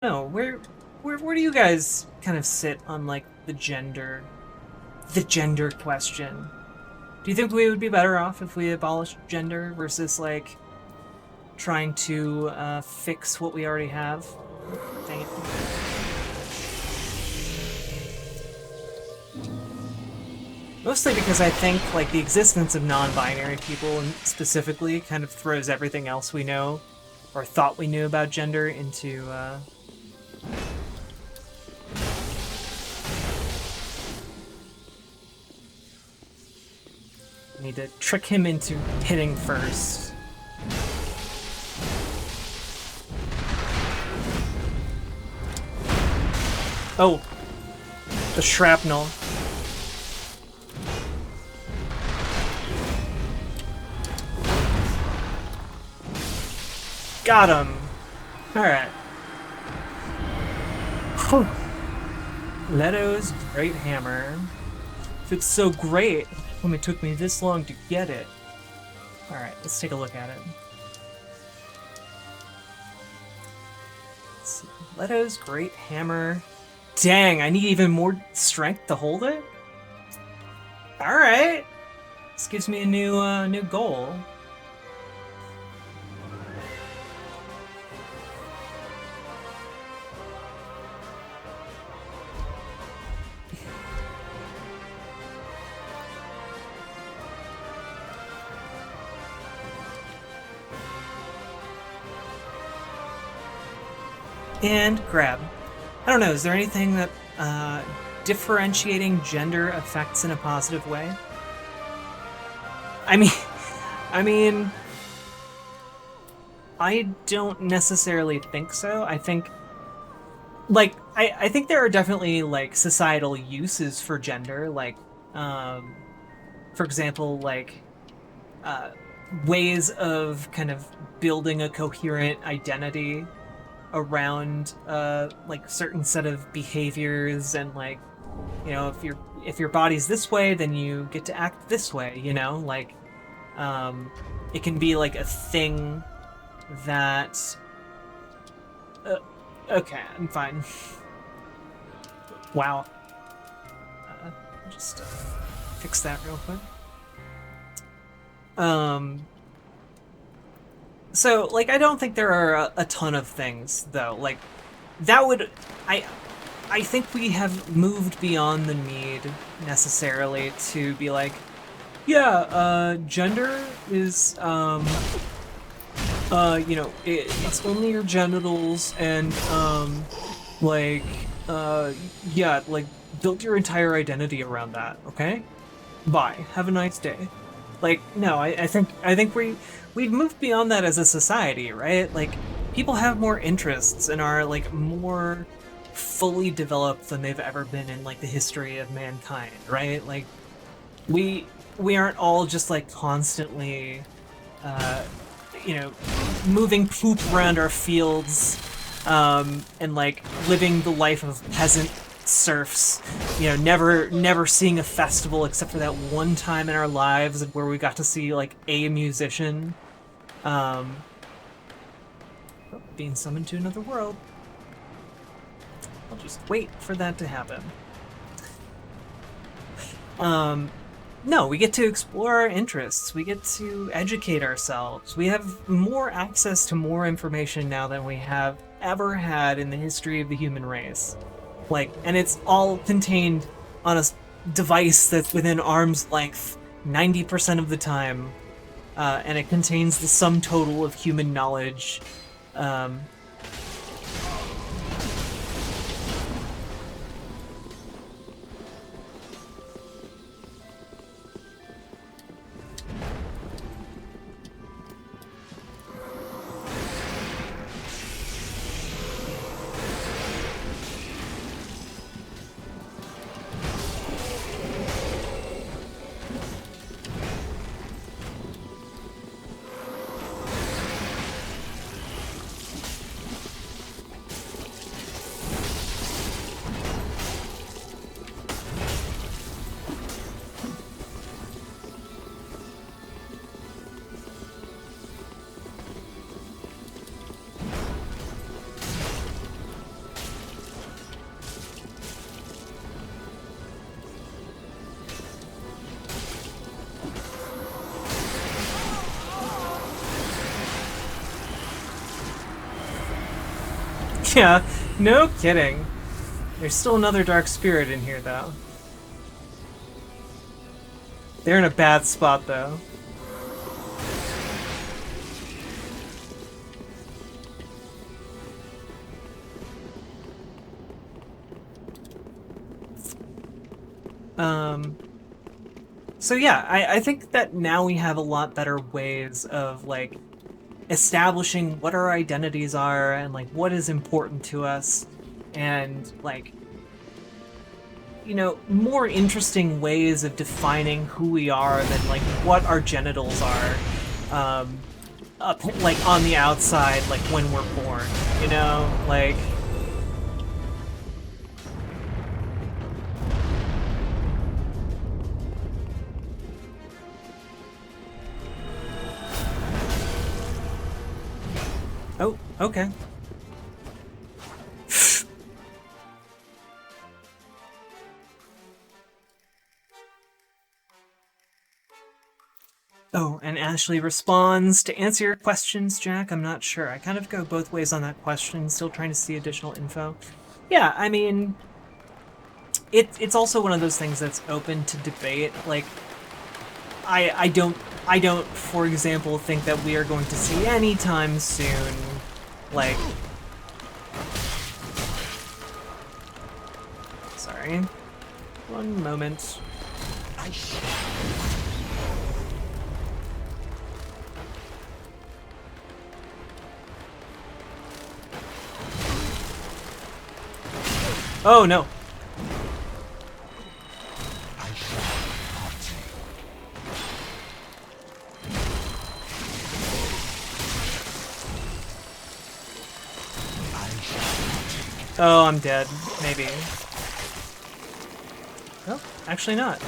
No, where do you guys kind of sit on like the gender question? Do you think we would be better off if we abolished gender versus like trying to fix what we already have? Dang it. Mostly because I think like the existence of non-binary people and specifically kind of throws everything else we know or thought we knew about gender into need to trick him into hitting first. Oh, the shrapnel. Got him. All right. Leto's great hammer. If it's so great, when it took me this long to get it. All right, let's take a look at it. Let's see. Leto's great hammer. Dang, I need even more strength to hold it? All right. This gives me a new goal. And grab. I don't know, is there anything that differentiating gender affects in a positive way? I mean, I mean, I don't necessarily think so. I think, like, I think there are definitely, like, societal uses for gender, like, for example, like, uh, ways of kind of building a coherent identity around like certain set of behaviors and like if your body's this way then you get to act this way, like um it can be like a thing that okay, I'm fine. Wow. Just fix that real quick. So, like, I don't think there are a ton of things, though. Like, that would... I I think we have moved beyond the need, necessarily, to be like, yeah, gender is, it's only your genitals, and, like, yeah, like, build your entire identity around that, okay? Bye. Have a nice day. Like, no, I think we've moved beyond that as a society, right? Like, people have more interests and are like more fully developed than they've ever been in like the history of mankind, right? Like, we we aren't all just like constantly, uh, you know, moving poop around our fields, and like living the life of peasant serfs, never seeing a festival except for that one time in our lives where we got to see like a musician, um, being summoned to another world. I'll just wait for that to happen. No, we get to explore our interests. We get to educate ourselves. We have more access to more information now than we have ever had in the history of the human race. Like, and it's all contained on a device that's within arm's length 90% of the time, and it contains the sum total of human knowledge. Um, Yeah, no kidding. There's still another dark spirit in here, though. They're in a bad spot, though. So yeah, I think that now we have a lot better ways of, like, establishing what our identities are and, like, what is important to us, and, like, you know, more interesting ways of defining who we are than, like, what our genitals are, up, like, on the outside, like, when we're born, you know? Like... Oh, okay. Oh, and Ashley responds, to answer your questions, Jack, I'm not sure. I kind of go both ways on that question, still trying to see additional info. Yeah, I mean, it's also one of those things that's open to debate. Like, I don't, for example, think that we are going to see anytime soon, like... Sorry. One moment. Oh, no. Oh, I'm dead. Maybe. Oh, actually not.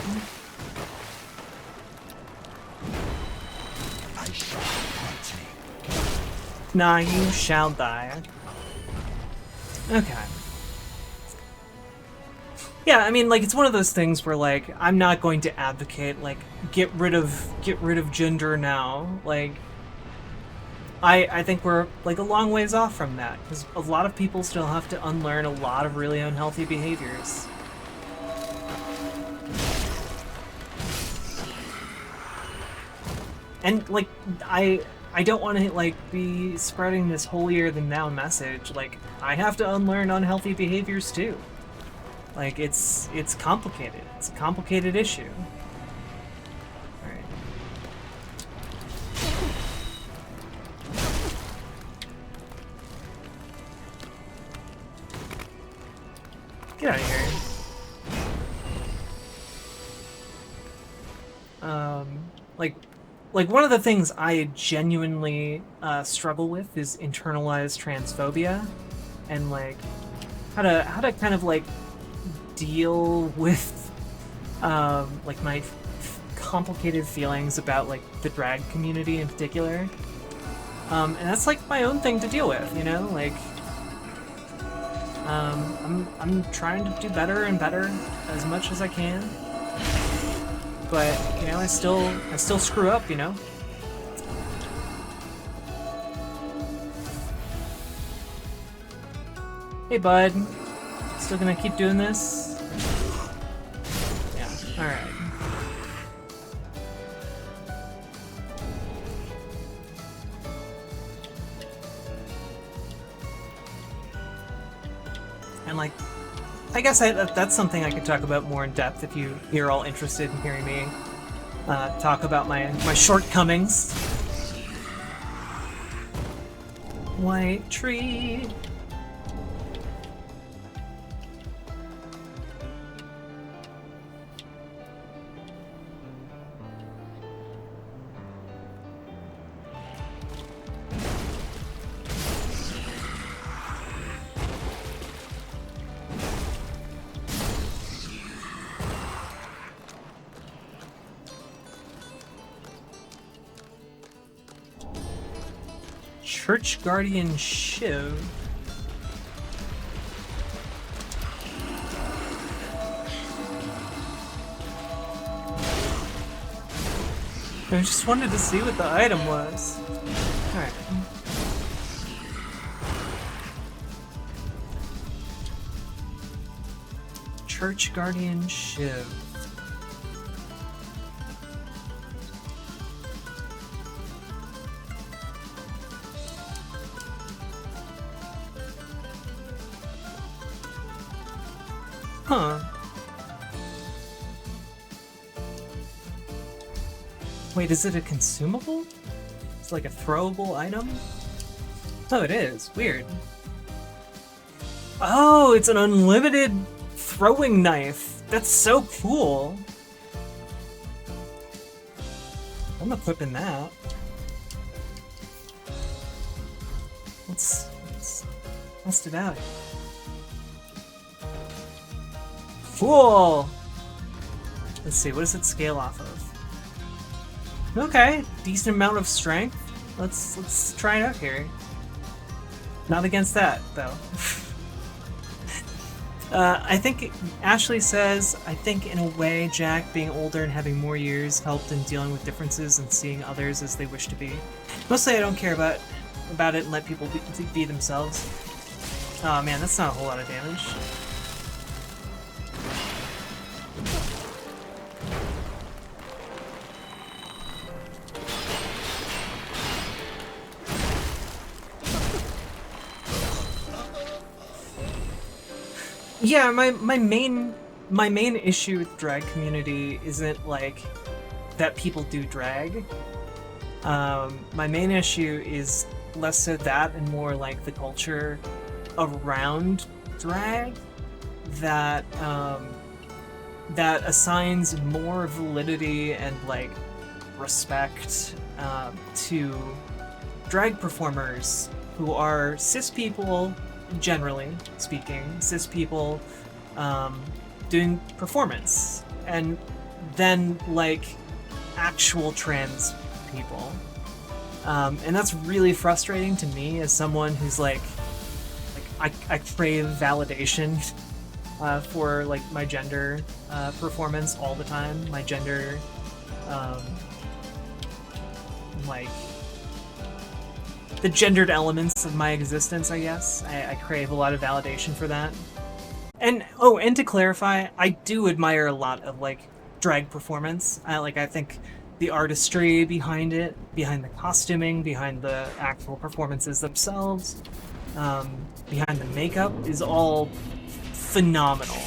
Nah, you shall die. Okay. Yeah, I mean, like, it's one of those things where, like, I'm not going to advocate, like, get rid of gender now. Like, I think we're, like, a long ways off from that, because a lot of people still have to unlearn a lot of really unhealthy behaviors. And, like, I don't want to, like, be spreading this holier-than-thou message. Like, I have to unlearn unhealthy behaviors, too. Like, it's complicated. It's a complicated issue. Alright. Get out of here. Like one of the things I genuinely struggle with is internalized transphobia, and like how to kind of like deal with like my complicated feelings about like the drag community in particular, and that's like my own thing to deal with, you know, like I'm trying to do better and better as much as I can. But, you know, I still screw up, you know? Hey, bud. Still gonna keep doing this? Yeah, alright. And, like, I guess that's something I could talk about more in depth if you're all interested in hearing me talk about my shortcomings. White tree. Church Guardian Shiv. I just wanted to see what the item was. Alright. Church Guardian Shiv. Huh. Wait, is it a consumable? It's like a throwable item? Oh, it is. Weird. Oh, it's an unlimited throwing knife. That's so cool. I'm equipping that. Let's test it out. Cool! Let's see, what does it scale off of? Okay, decent amount of strength. Let's try it out here. Not against that, though. I think Ashley says, I think in a way Jack being older and having more years helped in dealing with differences and seeing others as they wish to be. Mostly I don't care about it and let people be themselves. Oh man, that's not a whole lot of damage. Yeah, my main issue with drag community isn't like that people do drag. My main issue is less so that and more like the culture around drag that that assigns more validity and like respect to drag performers who are cis people. Generally speaking, cis people doing performance, and then like actual trans people, and that's really frustrating to me as someone who's like I crave validation for like my gender performance all the time, my gender like the gendered elements of my existence, I guess. I crave a lot of validation for that. And, oh, and to clarify, I do admire a lot of, like, drag performance. I think the artistry behind it, behind the costuming, behind the actual performances themselves, behind the makeup is all phenomenal.